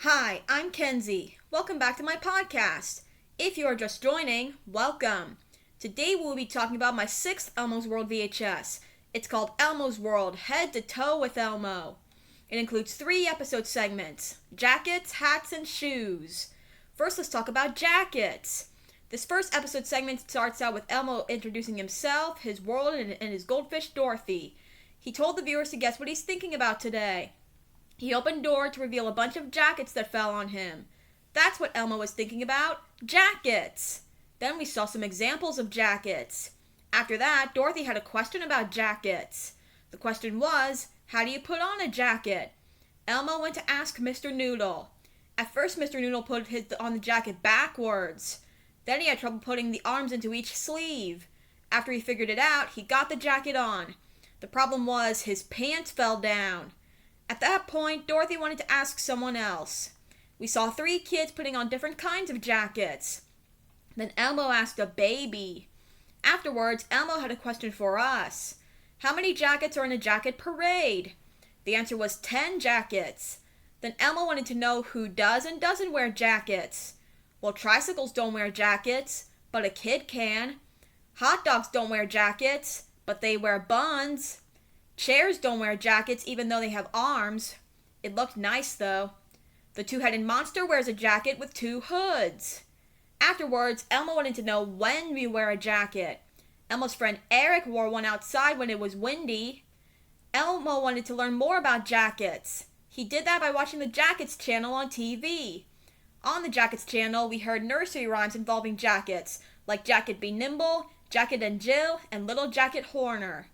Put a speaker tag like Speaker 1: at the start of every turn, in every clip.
Speaker 1: Hi, I'm Kenzie. Welcome back to my podcast. If you are just joining, welcome. Today we'll be talking about my 6th Elmo's World VHS. It's called Elmo's World, Head to Toe with Elmo. It includes 3 episode segments: jackets, hats, and shoes. First, let's talk about jackets. This first episode segment starts out with Elmo introducing himself, his world, and his goldfish Dorothy. He told the viewers to guess what he's thinking about today. He opened door to reveal a bunch of jackets that fell on him. That's what Elmo was thinking about, jackets. Then we saw some examples of jackets. After that, Dorothy had a question about jackets. The question was, how do you put on a jacket? Elmo went to ask Mr. Noodle. At first, Mr. Noodle put on the jacket backwards. Then he had trouble putting the arms into each sleeve. After he figured it out, he got the jacket on. The problem was his pants fell down. At that point, Dorothy wanted to ask someone else. We saw 3 kids putting on different kinds of jackets. Then Elmo asked a baby. Afterwards, Elmo had a question for us. How many jackets are in a jacket parade? The answer was 10 jackets. Then Elmo wanted to know who does and doesn't wear jackets. Well, tricycles don't wear jackets, but a kid can. Hot dogs don't wear jackets, but they wear buns. Chairs don't wear jackets even though they have arms. It looked nice though. The 2-headed monster wears a jacket with 2 hoods. Afterwards, Elmo wanted to know when we wear a jacket. Elmo's friend Eric wore one outside when it was windy. Elmo wanted to learn more about jackets. He did that by watching the Jackets channel on TV. On the Jackets channel, we heard nursery rhymes involving jackets, like Jacket Be Nimble, Jacket and Jill, and Little Jacket Horner.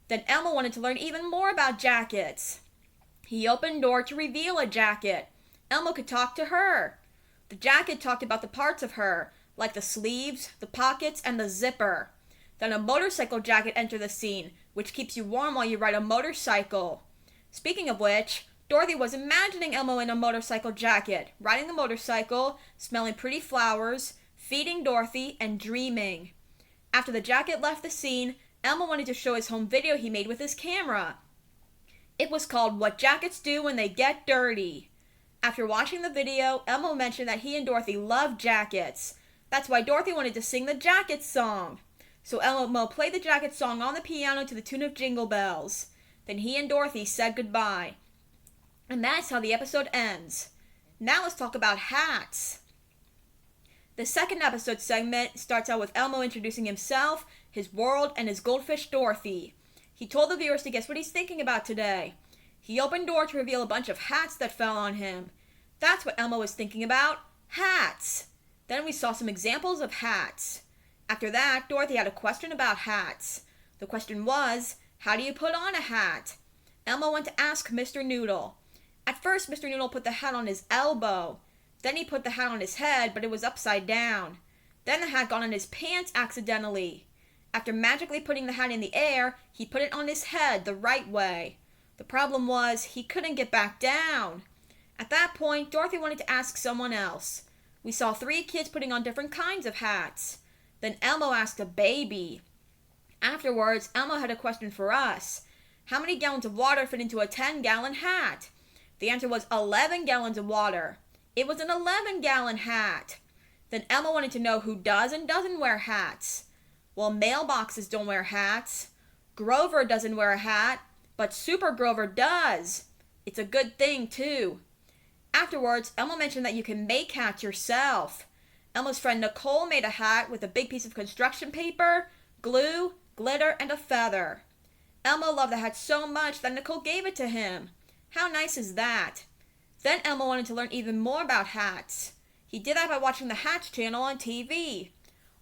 Speaker 1: Then Elmo wanted to learn even more about jackets. He opened door to reveal a jacket. Elmo could talk to her. The jacket talked about the parts of her, like the sleeves, the pockets, and the zipper. Then a motorcycle jacket entered the scene, which keeps you warm while you ride a motorcycle. Speaking of which, Dorothy was imagining Elmo in a motorcycle jacket, riding the motorcycle, smelling pretty flowers, feeding Dorothy, and dreaming. After the jacket left the scene, Elmo wanted to show his home video he made with his camera. It was called What Jackets Do When They Get Dirty. After watching the video, Elmo mentioned that he and Dorothy love jackets. That's why Dorothy wanted to sing the Jackets song. So Elmo played the Jackets song on the piano to the tune of Jingle Bells. Then he and Dorothy said goodbye. And that's how the episode ends. Now let's talk about hats. The second episode segment starts out with Elmo introducing himself, his world, and his goldfish Dorothy. He told the viewers to guess what he's thinking about today. He opened door to reveal a bunch of hats that fell on him. That's what Elmo was thinking about, hats. Then we saw some examples of hats. After that, Dorothy had a question about hats. The question was, how do you put on a hat? Elmo went to ask Mr. Noodle. At first, Mr. Noodle put the hat on his elbow. Then he put the hat on his head, but it was upside down. Then the hat got on his pants accidentally. After magically putting the hat in the air, he put it on his head the right way. The problem was, he couldn't get back down. At that point, Dorothy wanted to ask someone else. We saw 3 kids putting on different kinds of hats. Then Elmo asked a baby. Afterwards, Elmo had a question for us. How many gallons of water fit into a 10-gallon hat? The answer was 11 gallons of water. It was an 11-gallon hat. Then Elmo wanted to know who does and doesn't wear hats. Well, mailboxes don't wear hats. Grover doesn't wear a hat, but Super Grover does. It's a good thing, too. Afterwards, Elmo mentioned that you can make hats yourself. Elmo's friend Nicole made a hat with a big piece of construction paper, glue, glitter, and a feather. Elmo loved the hat so much that Nicole gave it to him. How nice is that? Then Elmo wanted to learn even more about hats. He did that by watching the Hats channel on TV.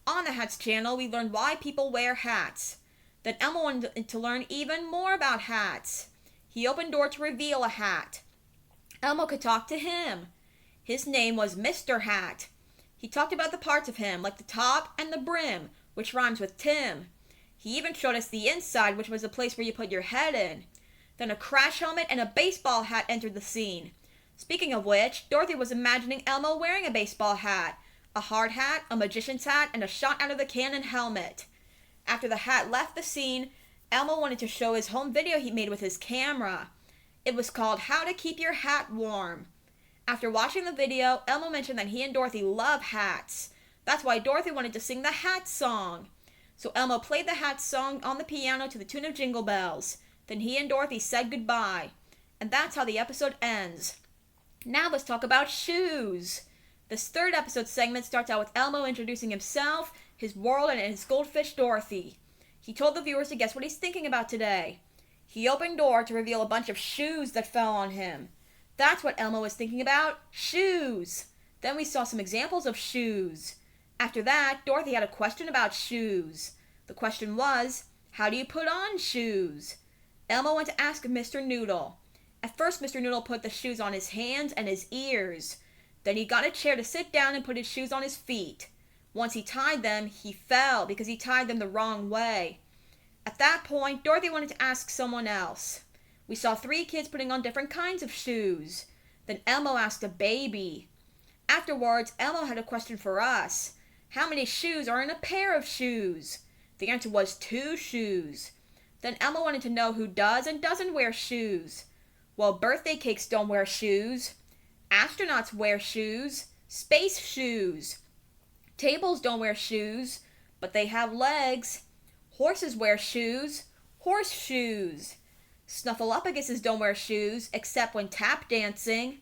Speaker 1: On the Hats channel, we learned why people wear hats. Then Elmo wanted to learn even more about hats. He opened door to reveal a hat. Elmo could talk to him. His name was Mr. Hat. He talked about the parts of him, like the top and the brim, which rhymes with Tim. He even showed us the inside, which was the place where you put your head in. Then a crash helmet and a baseball hat entered the scene. Speaking of which, Dorothy was imagining Elmo wearing a baseball hat, a hard hat, a magician's hat, and a shot out of the cannon helmet. After the hat left the scene, Elmo wanted to show his home video he made with his camera. It was called How to Keep Your Hat Warm. After watching the video, Elmo mentioned that he and Dorothy love hats. That's why Dorothy wanted to sing the hat song. So Elmo played the hat song on the piano to the tune of Jingle Bells. Then he and Dorothy said goodbye. And that's how the episode ends. Now let's talk about shoes. This third episode segment starts out with Elmo introducing himself, his world, and his goldfish Dorothy. He told the viewers to guess what he's thinking about today. He opened door to reveal a bunch of shoes that fell on him. That's what Elmo was thinking about, shoes. Then we saw some examples of shoes. After that, Dorothy had a question about shoes. The question was, how do you put on shoes? Elmo went to ask Mr. Noodle. At first, Mr. Noodle put the shoes on his hands and his ears. Then he got a chair to sit down and put his shoes on his feet. Once he tied them, he fell because he tied them the wrong way. At that point, Dorothy wanted to ask someone else. We saw 3 kids putting on different kinds of shoes. Then Elmo asked a baby. Afterwards, Elmo had a question for us. How many shoes are in a pair of shoes? The answer was 2 shoes. Then Elmo wanted to know who does and doesn't wear shoes. Well, birthday cakes don't wear shoes. Astronauts wear shoes. Space shoes. Tables don't wear shoes, but they have legs. Horses wear shoes. Horseshoes. Snuffleupaguses don't wear shoes, except when tap dancing.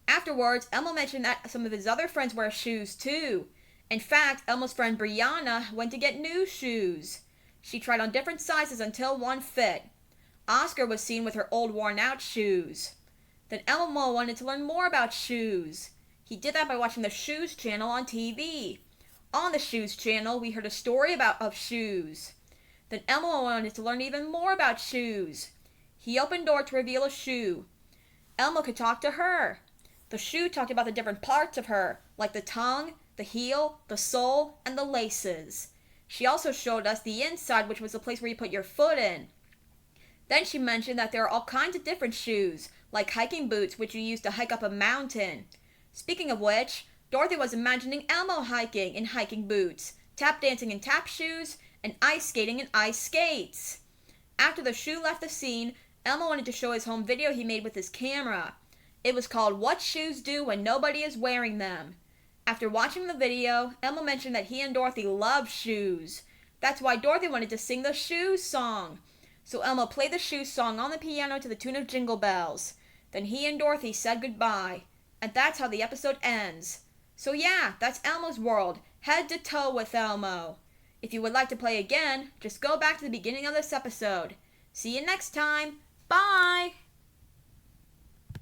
Speaker 1: Afterwards, Elmo mentioned that some of his other friends wear shoes too. In fact, Elmo's friend Brianna went to get new shoes. She tried on different sizes until one fit. Oscar was seen with her old worn-out shoes. Then Elmo wanted to learn more about shoes. He did that by watching the Shoes channel on TV. On the Shoes channel, we heard a story of shoes. Then Elmo wanted to learn even more about shoes. He opened door to reveal a shoe. Elmo could talk to her. The shoe talked about the different parts of her, like the tongue, the heel, the sole, and the laces. She also showed us the inside, which was the place where you put your foot in. Then she mentioned that there are all kinds of different shoes, like hiking boots, which you use to hike up a mountain. Speaking of which, Dorothy was imagining Elmo hiking in hiking boots, tap dancing in tap shoes, and ice skating in ice skates. After the shoe left the scene, Elmo wanted to show his home video he made with his camera. It was called What Shoes Do When Nobody Is Wearing Them. After watching the video, Elmo mentioned that he and Dorothy love shoes. That's why Dorothy wanted to sing the Shoes song. So Elmo played the Shoes song on the piano to the tune of Jingle Bells. Then he and Dorothy said goodbye. And that's how the episode ends. So yeah, that's Elmo's world, head to toe with Elmo. If you would like to play again, just go back to the beginning of this episode. See you next time. Bye!